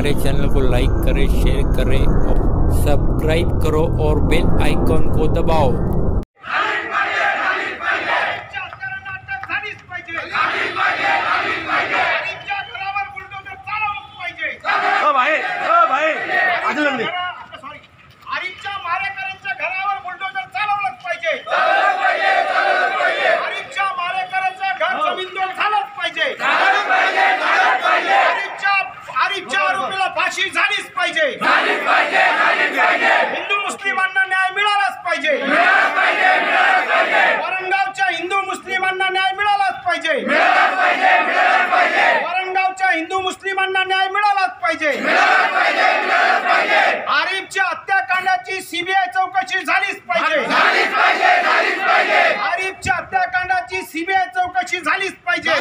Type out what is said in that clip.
हमारे चैनल को लाइक करें, शेयर करें और सब्सक्राइब करो और बेल आइकॉन को दबाओ। आरिफच्या मारेकरांच्या घरावर बुलडोजर चालवलंच पाहिजे। आरिफच्या मारेकरांचं घर जमीनदोड झालंच पाहिजे। आरिफच्या आरोपीला फाशी झालीच पाहिजे। हिंदू मुस्लिमांना न्याय मिळालाच पाहिजे। वरणगावच्या हिंदू मुस्लिमांना न्याय मिळालाच पाहिजे। वरणगावच्या हिंदू मुस्लिमांना न्याय मिळालाच पाहिजे। आरिफच्या हत्याकांडाची सीबीआय चौकशी झालीच पाहिजे। आरिफच्या हत्याकांडाची सीबीआय चौकशी झालीच पाहिजे।